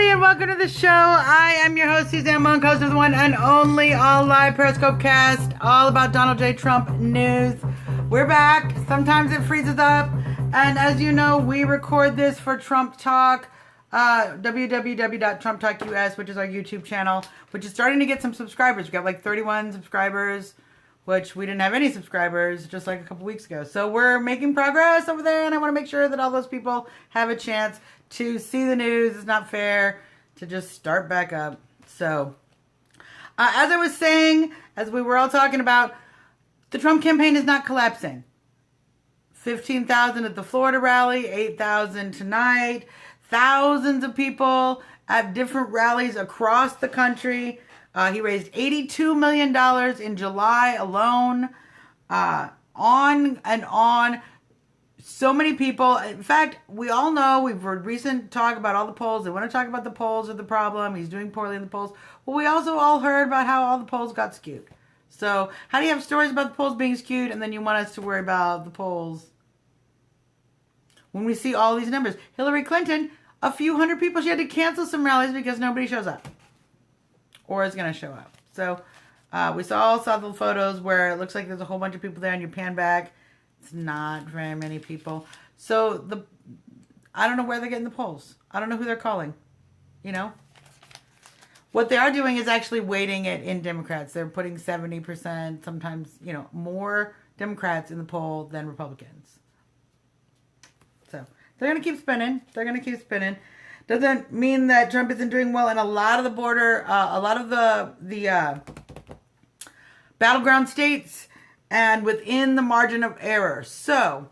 everybody, and welcome to the show. I am your host, Suzanne Monk, host of the one and only all-live Periscope cast, all about Donald J. Trump news. We're back. Sometimes it freezes up, and as you know, we record this for Trump Talk, www.trumptalkus, which is our YouTube channel, which is starting to get some subscribers. We got like 31 subscribers, which we didn't have any subscribers just like a couple weeks ago. So we're making progress over there, and I want to make sure that all those people have a chance to see the news. It's not fair to just start back up. So, as I was saying, as we were all talking about, the Trump campaign is not collapsing. 15,000 at the Florida rally, 8,000 tonight, thousands of people at different rallies across the country. He raised $82 million in July alone. On and on. So many people. In fact, we all know, we've heard recent talk about all the polls. They want to talk about the polls are the problem. He's doing poorly in the polls. Well, we also all heard about how all the polls got skewed. So how do you have stories about the polls being skewed and then you want us to worry about the polls when we see all these numbers? Hillary Clinton, a few hundred people, she had to cancel some rallies because nobody shows up or is going to show up. So we all saw the photos where it looks like there's a whole bunch of people there and you pan back. It's not very many people. So I don't know where they're getting the polls. I don't know who they're calling. You know? What they are doing is actually weighting it in Democrats. They're putting 70%, sometimes, more Democrats in the poll than Republicans. So they're going to keep spinning. They're going to keep spinning. Doesn't mean that Trump isn't doing well in a lot of the border, a lot of the battleground states, and within the margin of error. So,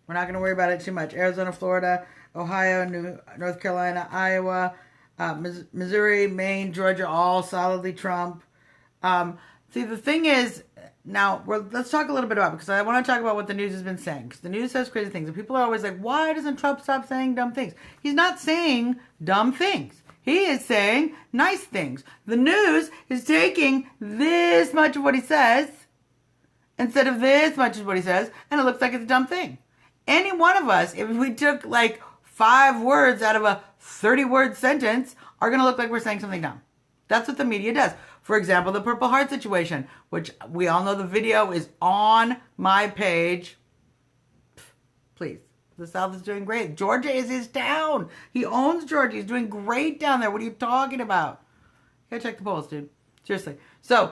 we're not going to worry about it too much. Arizona, Florida, Ohio, North Carolina, Iowa, Missouri, Maine, Georgia, all solidly Trump. See, the thing is, now, let's talk a little bit about it, because I want to talk about what the news has been saying. Because the news says crazy things. And people are always like, why doesn't Trump stop saying dumb things? He's not saying dumb things. He is saying nice things. The news is taking this much of what he says instead of this much of what he says, and it looks like it's a dumb thing. Any one of us, if we took like 5 words out of a 30-word sentence, are going to look like we're saying something dumb. That's what the media does. For example, the Purple Heart situation, which we all know the video is on my page. Please. The South is doing great. Georgia is his town. He owns Georgia. He's doing great down there. What are you talking about? You gotta check the polls, dude. Seriously. So,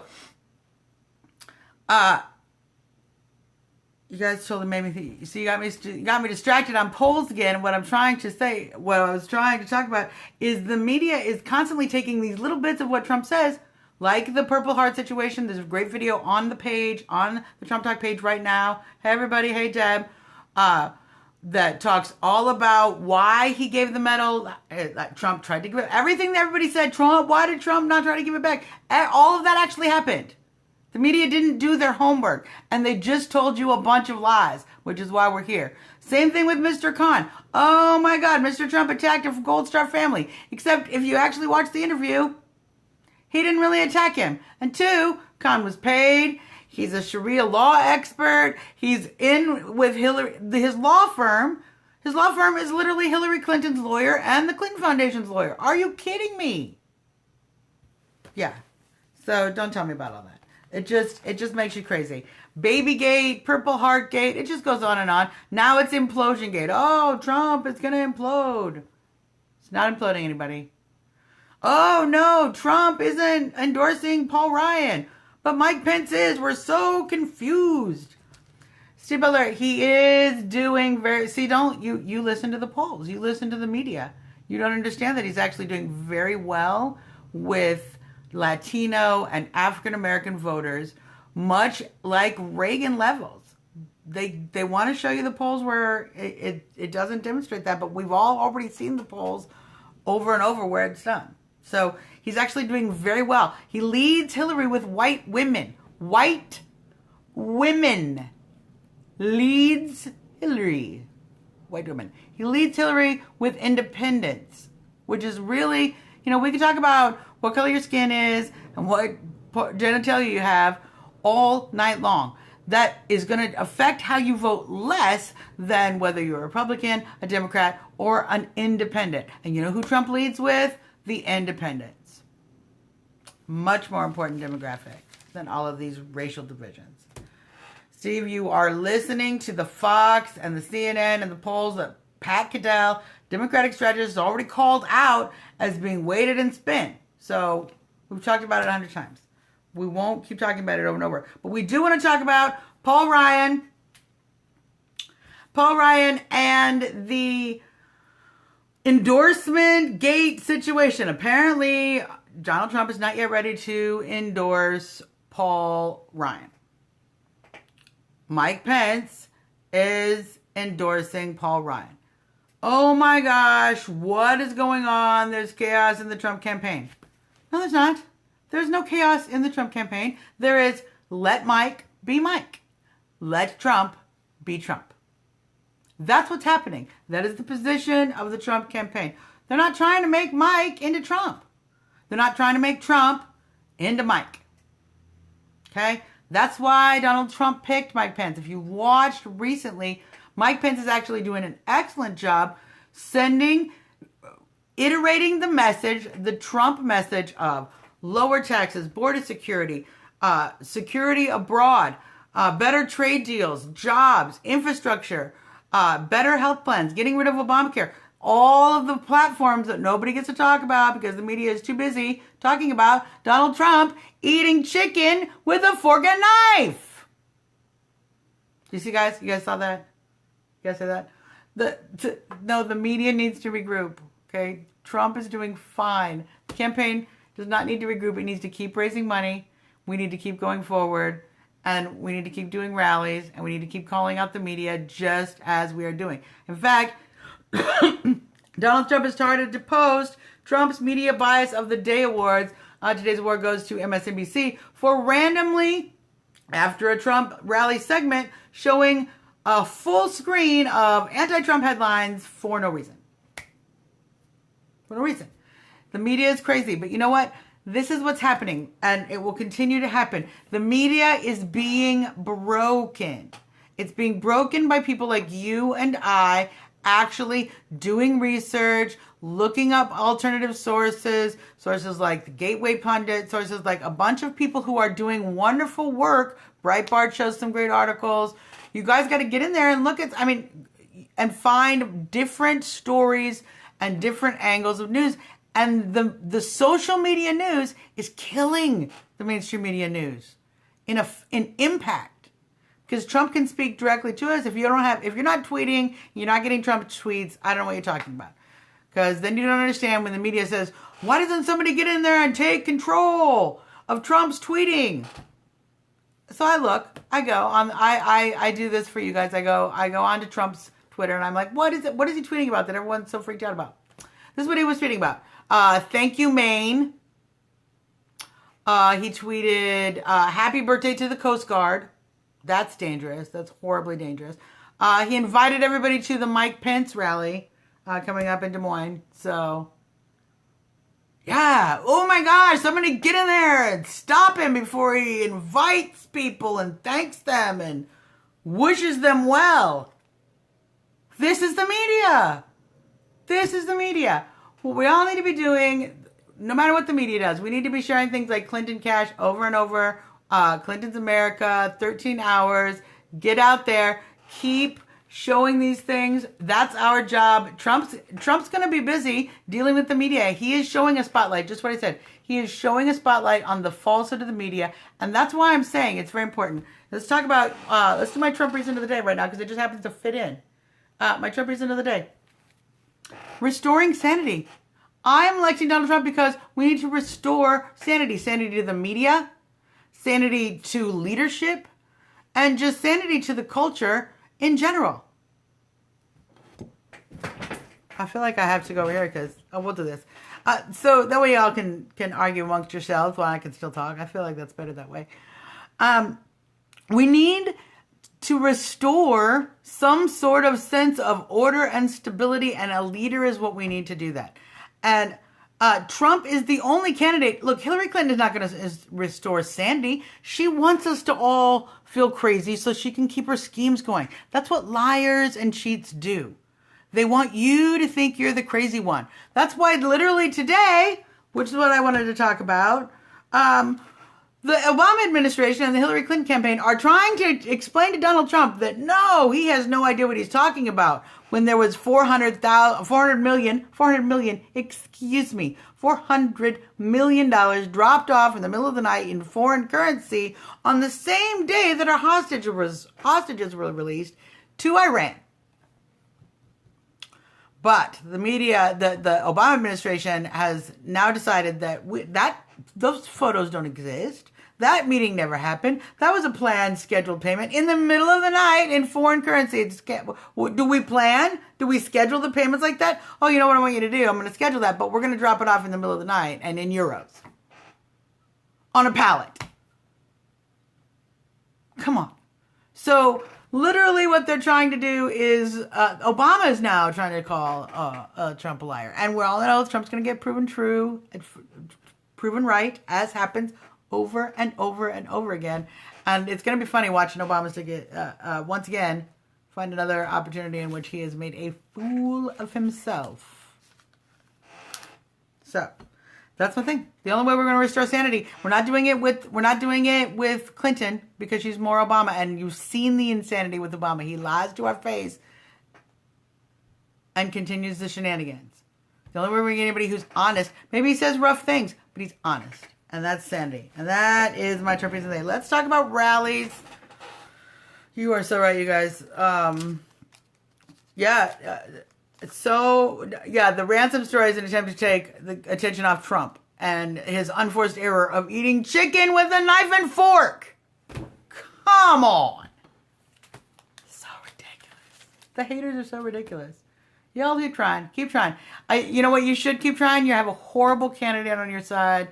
you guys totally made me think. So you got me distracted on polls again. What I'm trying to say, what I was trying to talk about, is the media is constantly taking these little bits of what Trump says, like the Purple Heart situation. There's a great video on the page, on the Trump Talk page right now. Hey everybody, hey Deb. That talks all about why he gave the medal. Trump tried to give it. Everything that everybody said, why did Trump not try to give it back? All of that actually happened. The media didn't do their homework, and they just told you a bunch of lies, which is why we're here. Same thing with Mr. Khan. Oh my God, Mr. Trump attacked a Gold Star family. Except if you actually watch the interview, he didn't really attack him. And 2, Khan was paid. He's a Sharia law expert. He's in with Hillary, his law firm. His law firm is literally Hillary Clinton's lawyer and the Clinton Foundation's lawyer. Are you kidding me? Yeah. So don't tell me about all that. It just makes you crazy. Babygate, Purple Heart Gate, it just goes on and on. Now it's Implosion Gate. Oh, Trump is going to implode. It's not imploding anybody. Oh no, Trump isn't endorsing Paul Ryan. But Mike Pence is. We're so confused. Steve Butler, he is doing you listen to the polls. You listen to the media. You don't understand that he's actually doing very well with Latino and African American voters, much like Reagan levels. They want to show you the polls where it doesn't demonstrate that, but we've all already seen the polls over and over where it's done. So he's actually doing very well. He leads Hillary with white women. White women. Leads Hillary. White women. He leads Hillary with independents, which is really, we can talk about what color your skin is and what genitalia you have all night long. that is going to affect how you vote less than whether you're a Republican, a Democrat, or an independent. And you know who Trump leads with? The independents. Much more important demographic than all of these racial divisions. Steve, you are listening to the Fox and the CNN and the polls that Pat Caddell, Democratic strategist, has already called out as being weighted and spin. So we've talked about it 100 times. We won't keep talking about it over and over. But we do want to talk about Paul Ryan and the endorsement gate situation. Apparently, Donald Trump is not yet ready to endorse Paul Ryan. Mike Pence is endorsing Paul Ryan. Oh my gosh, what is going on? There's chaos in the Trump campaign. No, there's not. There's no chaos in the Trump campaign. There is let Mike be Mike. Let Trump be Trump. That's what's happening. That is the position of the Trump campaign. They're not trying to make Mike into Trump. They're not trying to make Trump into Mike. Okay? That's why Donald Trump picked Mike Pence. If you watched recently, Mike Pence is actually doing an excellent job iterating the message, the Trump message of lower taxes, border security, security abroad, better trade deals, jobs, infrastructure, better health plans, getting rid of Obamacare. All of the platforms that nobody gets to talk about because the media is too busy talking about Donald Trump eating chicken with a fork and knife. You see, guys? You guys saw that? You guys say that? No, the media needs to regroup. Okay? Trump is doing fine. The campaign does not need to regroup. It needs to keep raising money. We need to keep going forward. And we need to keep doing rallies. And we need to keep calling out the media just as we are doing. In fact, Donald Trump has started to post Trump's Media Bias of the Day awards. Today's award goes to MSNBC for randomly, after a Trump rally segment, showing a full screen of anti-Trump headlines for no reason. For no reason. The media is crazy, but you know what? This is what's happening, and it will continue to happen. The media is being broken. It's being broken by people like you and I actually doing research, looking up alternative sources like the Gateway Pundit, sources like a bunch of people who are doing wonderful work. Breitbart shows some great articles. You guys got to get in there and look at, and find different stories and different angles of news. And the social media news is killing the mainstream media news in impact. Because Trump can speak directly to us. If you're not tweeting, you're not getting Trump tweets, I don't know what you're talking about. Because then you don't understand when the media says, why doesn't somebody get in there and take control of Trump's tweeting? So I do this for you guys. I go onto Trump's Twitter and I'm like, what is he tweeting about that everyone's so freaked out about? This is what he was tweeting about. Thank you, Maine. He tweeted, happy birthday to the Coast Guard. That's dangerous. That's horribly dangerous. He invited everybody to the Mike Pence rally coming up in Des Moines. So, yeah. Oh my gosh. Somebody get in there and stop him before he invites people and thanks them and wishes them well. This is the media. This is the media. What we all need to be doing, no matter what the media does, we need to be sharing things like Clinton Cash over and over. Clinton's America, 13 hours. Get out there. Keep showing these things. That's our job. Trump's going to be busy dealing with the media. He is showing a spotlight. Just what I said. He is showing a spotlight on the falsehood of the media. And that's why I'm saying it's very important. Let's talk about, let's do my Trump reason of the day right now because it just happens to fit in. My Trump reason of the day. Restoring sanity. I'm electing Donald Trump because we need to restore sanity. Sanity to the media. Sanity to leadership. And just sanity to the culture in general. I feel like I have to go here because we'll do this. So that way y'all can argue amongst yourselves while I can still talk. I feel like that's better that way. We need to restore some sort of sense of order and stability, and a leader is what we need to do that. And Trump is the only candidate. Look, Hillary Clinton is not going to restore sanity. She wants us to all feel crazy so she can keep her schemes going. That's what liars and cheats do. They want you to think you're the crazy one. That's why literally today, which is what I wanted to talk about, the Obama administration and the Hillary Clinton campaign are trying to explain to Donald Trump that no, he has no idea what he's talking about. When there was $400 million dropped off in the middle of the night in foreign currency on the same day that our hostages were released to Iran. But the media, the Obama administration has now decided that those photos don't exist. That meeting never happened. That was a planned, scheduled payment in the middle of the night in foreign currency. Do we plan? Do we schedule the payments like that? Oh, you know what I want you to do? I'm going to schedule that, but we're going to drop it off in the middle of the night and in euros. On a pallet. Come on. So literally what they're trying to do is, Obama is now trying to call Trump a liar. And we all know Trump's going to get proven true, proven right, as happens over and over and over again. And it's going to be funny watching Obama once again find another opportunity in which he has made a fool of himself. So that's my thing. The only way we're going to restore sanity. We're not doing it with Clinton because she's more Obama, and you've seen the insanity with Obama. He lies to our face and continues the shenanigans. The only way we're going to get anybody who's honest, maybe he says rough things, but he's honest. And that's sanity. And that is my Trump reason today. Let's talk about rallies. You are so right, you guys. The ransom story is an attempt to take the attention off Trump and his unforced error of eating chicken with a knife and fork. Come on. So ridiculous. The haters are so ridiculous. Y'all keep trying. Keep trying. You know what? You should keep trying. You have a horrible candidate on your side.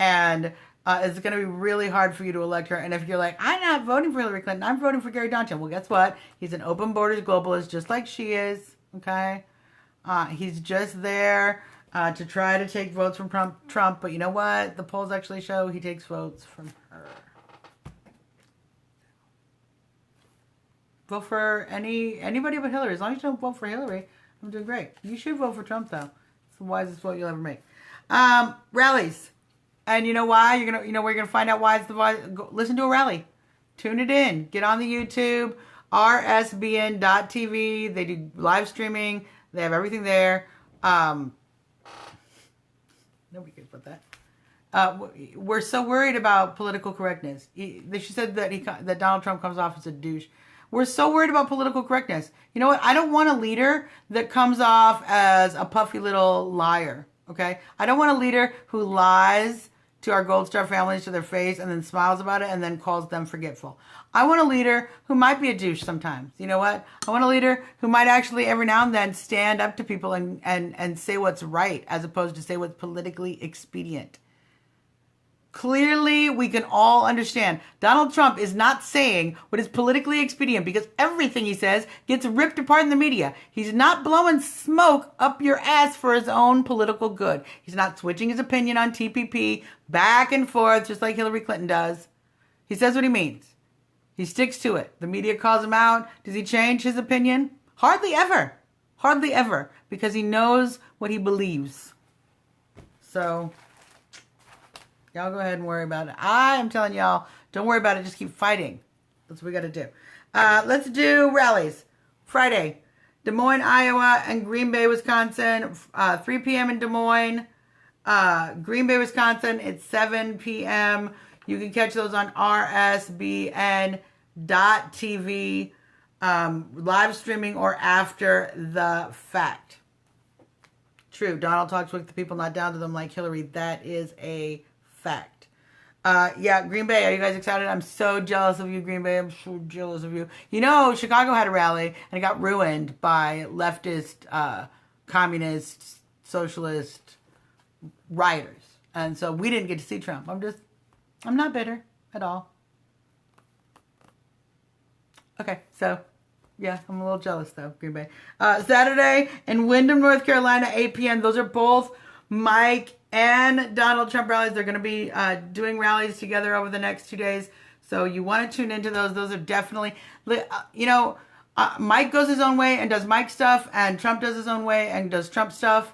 And it's going to be really hard for you to elect her. And if you're like, I'm not voting for Hillary Clinton, I'm voting for Gary Johnson. Well, guess what? He's an open borders globalist, just like she is. Okay? He's just there to try to take votes from Trump. But you know what? The polls actually show he takes votes from her. Vote for anybody but Hillary. As long as you don't vote for Hillary, I'm doing great. You should vote for Trump, though. It's the wisest vote you'll ever make. Rallies. And you know why? We're gonna find out why it's the wise. Listen to a rally. Tune it in. Get on the YouTube, rsbn.tv. They do live streaming. They have everything there. Nobody cares about that. We're so worried about political correctness. She said that Donald Trump comes off as a douche. We're so worried about political correctness. You know what? I don't want a leader that comes off as a puffy little liar. Okay? I don't want a leader who lies to our Gold Star families to their face and then smiles about it and then calls them forgetful. I want a leader who might be a douche sometimes. You know what? I want a leader who might actually every now and then stand up to people and say what's right as opposed to say what's politically expedient. Clearly, we can all understand Donald Trump is not saying what is politically expedient because everything he says gets ripped apart in the media. He's not blowing smoke up your ass for his own political good. He's not switching his opinion on TPP back and forth just like Hillary Clinton does. He says what he means. He sticks to it. The media calls him out. Does he change his opinion? Hardly ever. Hardly ever. Because he knows what he believes. So y'all go ahead and worry about it. I am telling y'all, don't worry about it. Just keep fighting. That's what we got to do. Let's do rallies. Friday, Des Moines, Iowa, and Green Bay, Wisconsin. 3 p.m. in Des Moines. Green Bay, Wisconsin, it's 7 p.m. You can catch those on rsbn.tv, live streaming or after the fact. True, Donald talks with the people, not down to them like Hillary. That is a fact. Green Bay, are you guys excited? I'm so jealous of you, Green Bay. I'm so jealous of you. You know, Chicago had a rally and it got ruined by leftist, communist, socialist rioters. And so we didn't get to see Trump. I'm not bitter at all. Okay, so yeah, I'm a little jealous though, Green Bay. Saturday in Windham, North Carolina, 8 p.m. Those are both Mike and Donald Trump rallies. They're going to be doing rallies together over the next 2 days. So you want to tune into those. Those are definitely, Mike goes his own way and does Mike stuff, and Trump does his own way and does Trump stuff.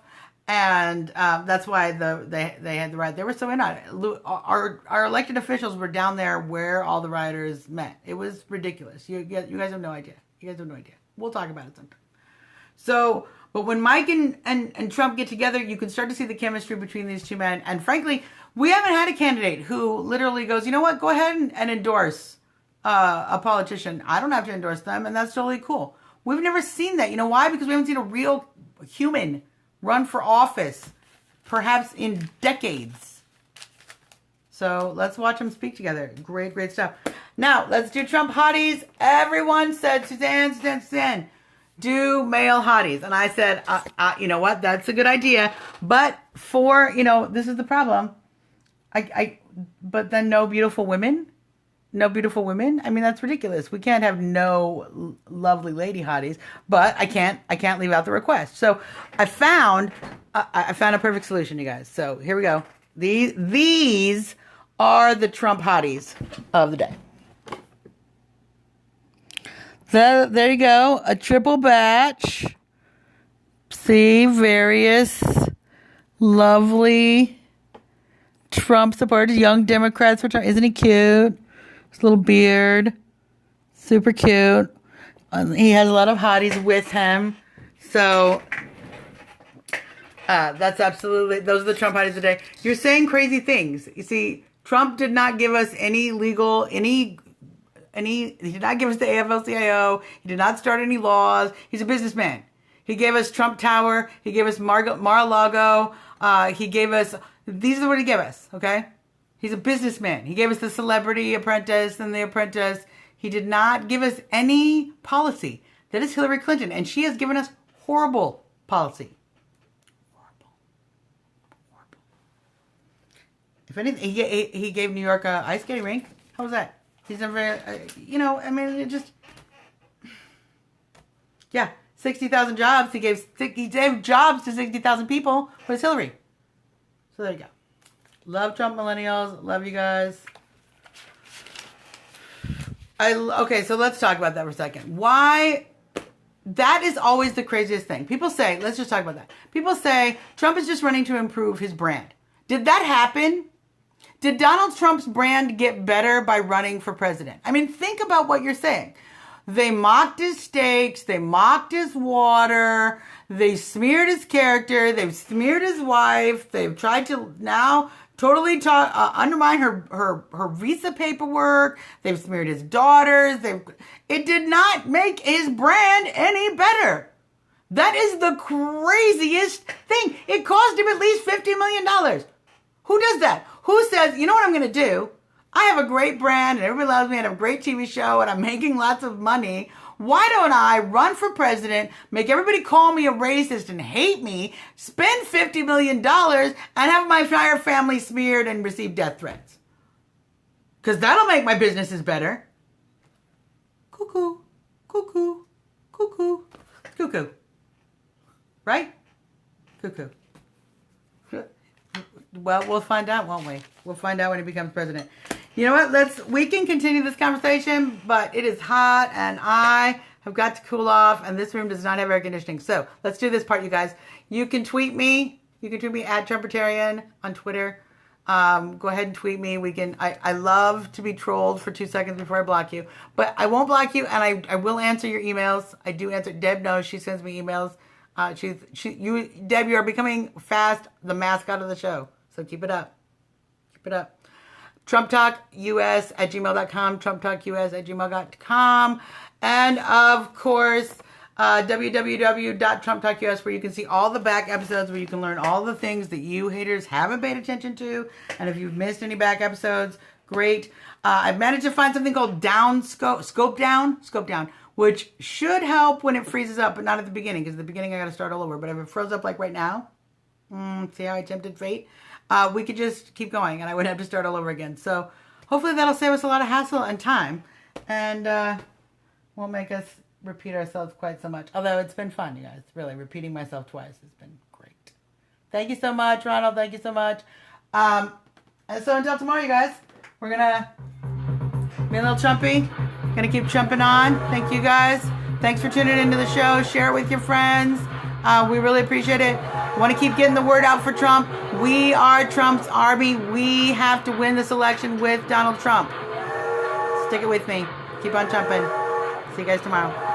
And that's why they had the riot. They were so in on it. Our elected officials were down there where all the rioters met. It was ridiculous. You guys have no idea. You guys have no idea. We'll talk about it sometime. So, but when Mike and Trump get together, you can start to see the chemistry between these two men. And frankly, we haven't had a candidate who literally goes, you know what, go ahead and endorse a politician. I don't have to endorse them, and that's totally cool. We've never seen that. You know why? Because we haven't seen a real human run for office, perhaps in decades. So let's watch them speak together. Great, great stuff. Now, let's do Trump hotties. Everyone said, Suzanne, do male hotties. And I said, you know what? That's a good idea. But this is the problem. But then no beautiful women? No beautiful women? I mean, that's ridiculous. We can't have no lovely lady hotties, but I can't leave out the request. So I found a perfect solution, you guys. So here we go. These are the Trump hotties of the day. So there you go. A triple batch. See, various lovely Trump supporters, young Democrats for Trump. Isn't he cute? His little beard. Super cute. He has a lot of hotties with him. So that's absolutely, those are the Trump hotties today. You're saying crazy things. You see, Trump did not give us any legal, he did not give us the AFL-CIO. He did not start any laws. He's a businessman. He gave us Trump Tower. He gave us Mar-a-Lago. He gave us, these are what he gave us, okay? He's a businessman. He gave us the Celebrity Apprentice and the Apprentice. He did not give us any policy. That is Hillary Clinton, and she has given us horrible policy. Horrible. If anything, he gave New York a ice skating rink. How was that? He's never, it just, yeah, 60,000 jobs. He gave jobs to 60,000 people. Where's Hillary? So there you go. Love Trump millennials. Love you guys. Okay, so let's talk about that for a second. Why? That is always the craziest thing. People say, let's just talk about that. People say Trump is just running to improve his brand. Did that happen? Did Donald Trump's brand get better by running for president? I mean, think about what you're saying. They mocked his steaks. They mocked his water. They smeared his character. They've smeared his wife. They've tried to now totally undermine her visa paperwork. They've smeared his daughters. It did not make his brand any better. That is the craziest thing. It cost him at least $50 million. Who does that? Who says, you know what I'm going to do? I have a great brand and everybody loves me and I have a great TV show and I'm making lots of money. Why don't I run for president, make everybody call me a racist and hate me, spend $50 million and have my entire family smeared and receive death threats? Because that'll make my businesses better. Cuckoo, cuckoo, cuckoo, cuckoo. Right? Cuckoo. Well, we'll find out, won't we? We'll find out when he becomes president. You know what? We can continue this conversation, but it is hot and I have got to cool off and this room does not have air conditioning. So let's do this part, you guys. You can tweet me. You can tweet me at Trumpertarian on Twitter. Go ahead and tweet me. I love to be trolled for 2 seconds before I block you, but I won't block you and I will answer your emails. I do answer. Deb knows, she sends me emails. Deb, you are becoming fast the mascot of the show. So keep it up. Keep it up. TrumpTalkUS@gmail.com. TrumpTalkUS@gmail.com. And of course, www.TrumpTalkUS, where you can see all the back episodes, where you can learn all the things that you haters haven't paid attention to. And if you've missed any back episodes, great. I've managed to find something called Scope Down, which should help when it freezes up, but not at the beginning, because at the beginning I got to start all over. But if it froze up like right now, see how I tempted fate? We could just keep going and I wouldn't have to start all over again. So hopefully that'll save us a lot of hassle and time and won't make us repeat ourselves quite so much. Although it's been fun, you guys. Really, repeating myself twice has been great. Thank you so much, Ronald. Thank you so much. And so until tomorrow, you guys, we're going to be a little chumpy. Going to keep chumping on. Thank you, guys. Thanks for tuning into the show. Share it with your friends. We really appreciate it. Want to keep getting the word out for Trump. We are Trump's army. We have to win this election with Donald Trump. Stick it with me. Keep on chumping. See you guys tomorrow.